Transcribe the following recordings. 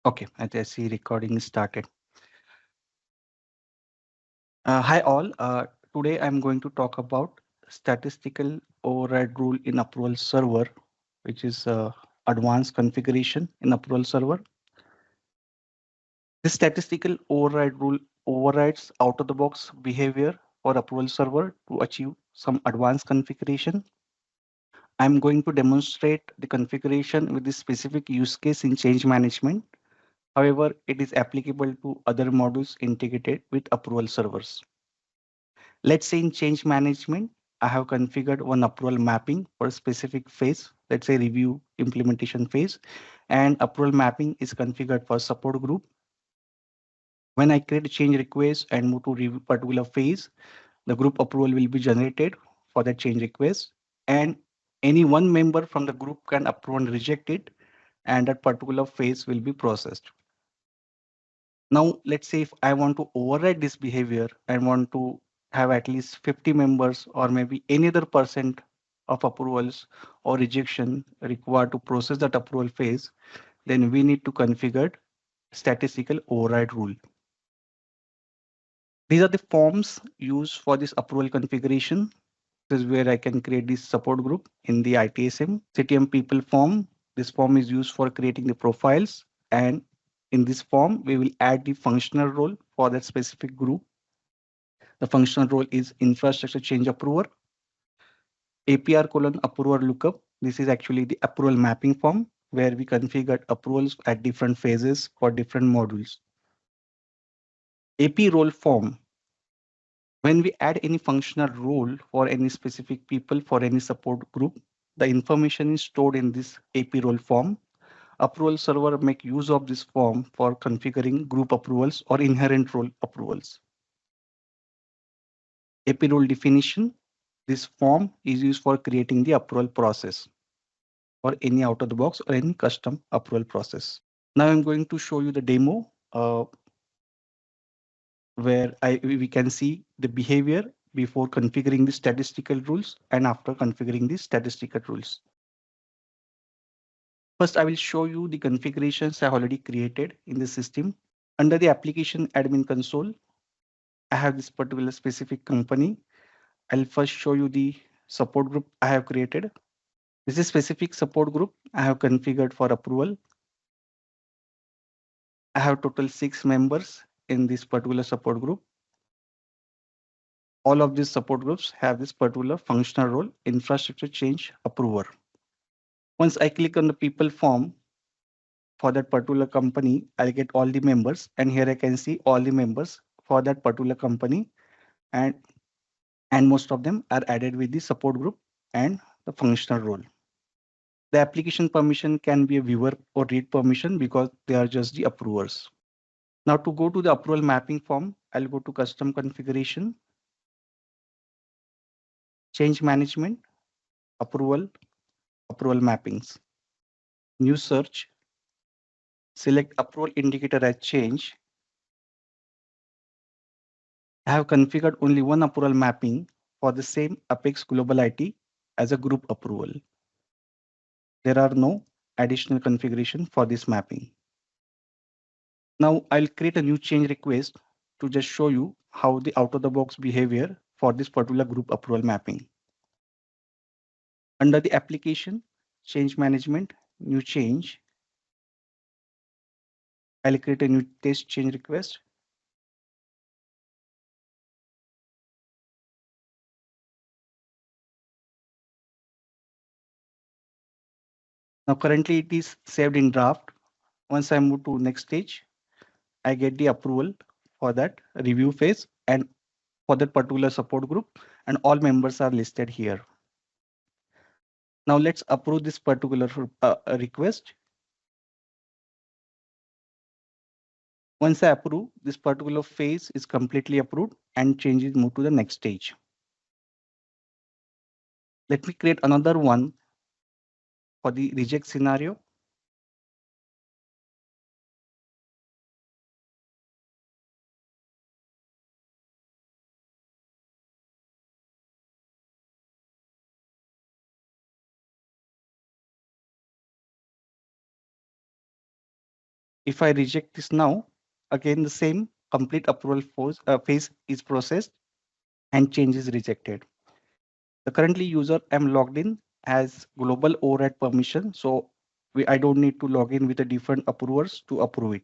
Okay, I see recording started. Hi all. Today I'm going to talk about statistical override rule in approval server, which is advanced configuration in approval server. This statistical override rule overrides out of the box behavior for approval server to achieve some advanced configuration. I'm going to demonstrate the configuration with this specific use case in change management. However, it is applicable to other modules integrated with approval servers. Let's say in change management, I have configured one approval mapping for a specific phase, let's say review implementation phase, and approval mapping is configured for support group. When I create a change request and move to review particular phase, the group approval will be generated for that change request, and any one member from the group can approve and reject it, and that particular phase will be processed. Now, let's say if I want to override this behavior and want to have at least 50 members or maybe any other percent of approvals or rejection required to process that approval phase, then we need to configure statistical override rule. These are the forms used for this approval configuration. This is where I can create this support group in the ITSM CTM people form. This form is used for creating the profiles, and in this form, we will add the functional role for that specific group. The functional role is infrastructure change approver, APR colon approver lookup. This is actually the approval mapping form where we configure approvals at different phases for different modules. AP role form. When we add any functional role for any specific people for any support group, the information is stored in this AP role form. Approval server make use of this form for configuring group approvals or inherent role approvals. AP role definition. This form is used for creating the approval process or any out of the box or any custom approval process. Now I'm going to show you the demo where we can see the behavior before configuring the statistical rules and after configuring the statistical rules. First, I will show you the configurations I already created in the system. Under the application admin console, I have this particular specific company. I'll first show you the support group I have created. This is specific support group I have configured for approval. I have total 6 members in this particular support group. All of these support groups have this particular functional role, infrastructure change approver. Once I click on the people form for that particular company, I'll get all the members, and here I can see all the members for that particular company, and most of them are added with the support group and the functional role. The application permission can be a viewer or read permission because they are just the approvers. Now to go to the approval mapping form, I'll go to custom configuration, change management, approval, approval mappings, new search, select approval indicator as change. I have configured only one approval mapping for the same Apex Global IT as a group approval. There are no additional configuration for this mapping. Now I'll create a new change request to just show you how the out of the box behavior for this particular group approval mapping. Under the application, change management, new change, I'll create a new test change request. Now currently it is saved in draft. Once I move to next stage, I get the approval for that review phase and for that particular support group, and all members are listed here. Now let's approve this particular request. Once I approve, this particular phase is completely approved and changes move to the next stage. Let me create another one for the reject scenario. If I reject this now, again the same complete approval phase is processed and change is rejected. The currently user am logged in as global override permission. So I don't need to log in with the different approvers to approve it.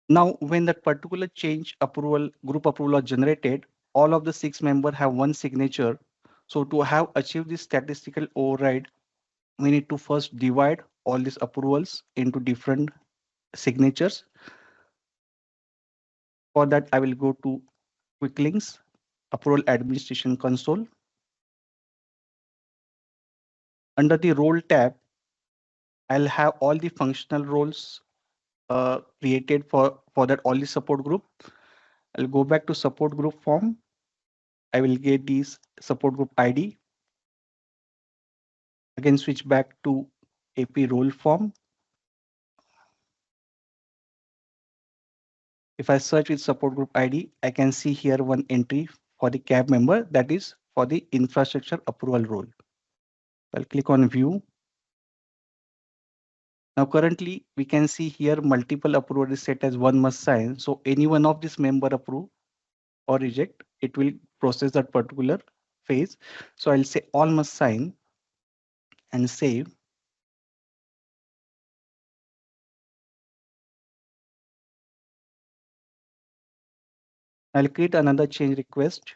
Now, when that particular change approval, group approval are generated, all of the 6 members have one signature. So to have achieved this statistical override, we need to first divide all these approvals into different signatures. For that, I will go to quick links, approval administration console. Under the role tab, I'll have all the functional roles created for that all the support group. I'll go back to support group form. I will get this support group ID. Again, switch back to AP role form. If I search with support group ID, I can see here one entry for the cab member, that is for the infrastructure approval role. I'll click on view. Now currently we can see here multiple approval is set as one must sign. So any one of this member approve or reject, it will process that particular phase. So I'll say all must sign and save. I'll create another change request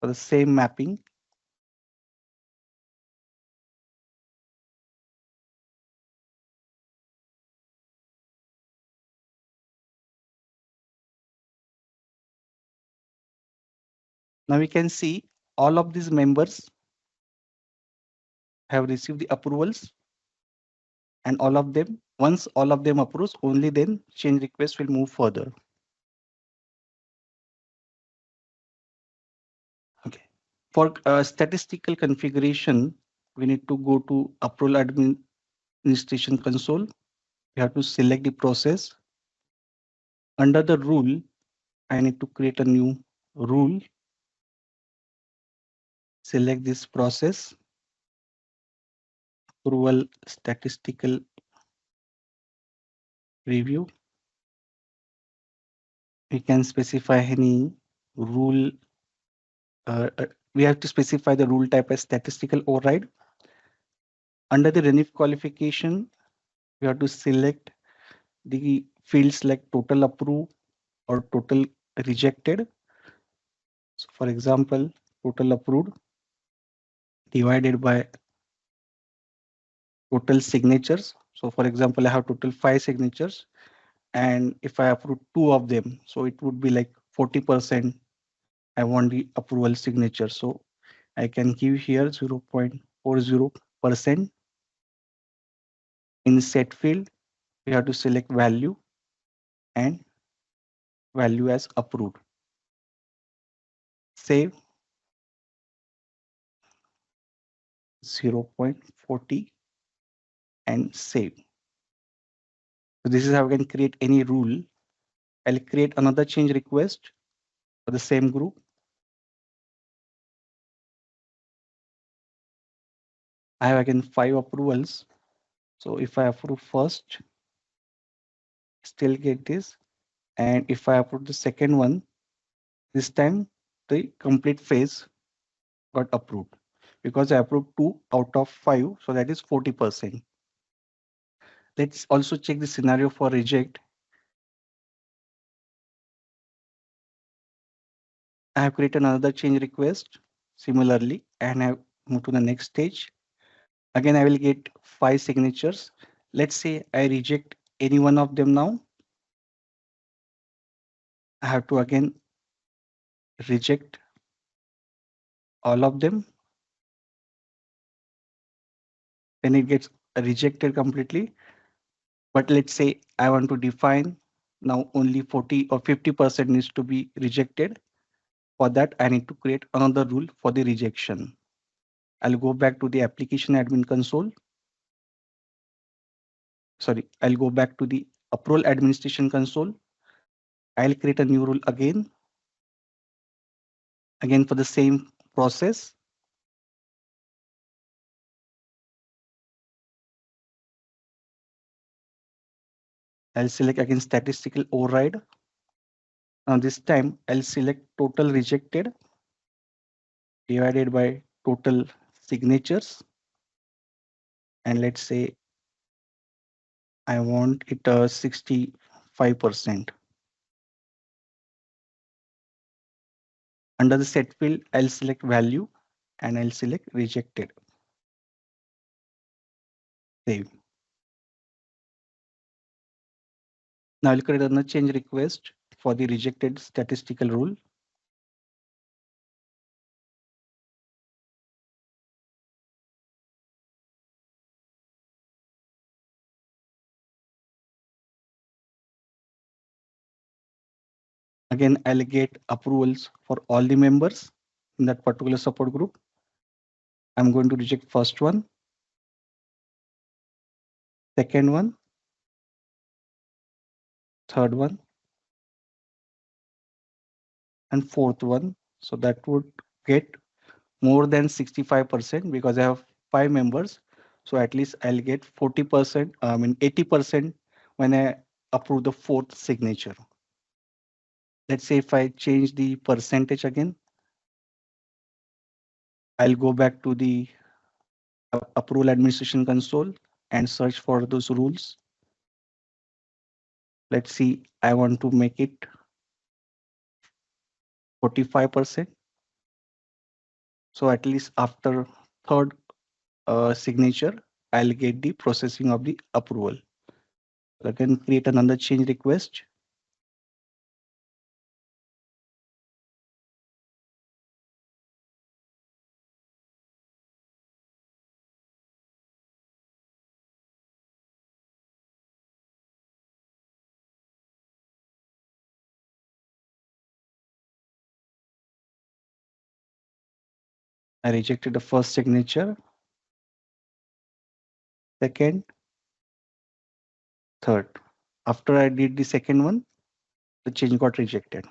for the same mapping. Now we can see all of these members have received the approvals, and all of them, once all of them approves, only then change request will move further. Okay. For statistical configuration, we need to go to approval administration console. We have to select the process. Under the rule, I need to create a new rule. Select this process, approval statistical review. We can specify any rule. We have to specify the rule type as statistical override. Under the renif qualification, we have to select the fields like total approved or total rejected. So for example, total approved divided by total signatures. So for example, I have total 5 signatures, and if I approve 2 of them, so it would be like 40%. I want the approval signature. So I can give here 0.40%. In set field, we have to select value and value as approved. Save 0.40 and save. So this is how I can create any rule. I'll create another change request for the same group. I have again 5 approvals. So if I approve first, still get this. And if I approve the second one, this time the complete phase got approved because I approved 2 out of 5. So that is 40%. Let's also check the scenario for reject. I have created another change request similarly, and I move to the next stage. Again, I will get 5 signatures. Let's say I reject any one of them now. I have to again reject all of them. Then it gets rejected completely. But let's say I want to define now only 40 or 50% needs to be rejected. For that, I need to create another rule for the rejection. I'll go back to the application admin console. Sorry, I'll go back to the approval administration console. I'll create a new rule again. Again, for the same process. I'll select again statistical override. Now this time I'll select total rejected divided by total signatures, and let's say I want it 65%. Under the set field, I'll select value and I'll select rejected. Save. Now I'll create another change request for the rejected statistical rule. Again, I'll get approvals for all the members in that particular support group. I'm going to reject first one, second one, third one, and fourth one. So that would get more than 65% because I have 5 members. So at least I'll get 40%, 80% when I approve the fourth signature. Let's say if I change the percentage again, I'll go back to the approval administration console and search for those rules. Let's see, I want to make it 45%. So at least after third signature, I'll get the processing of the approval. I can create another change request. I rejected the first signature, second, third. After I did the second one, the change got rejected.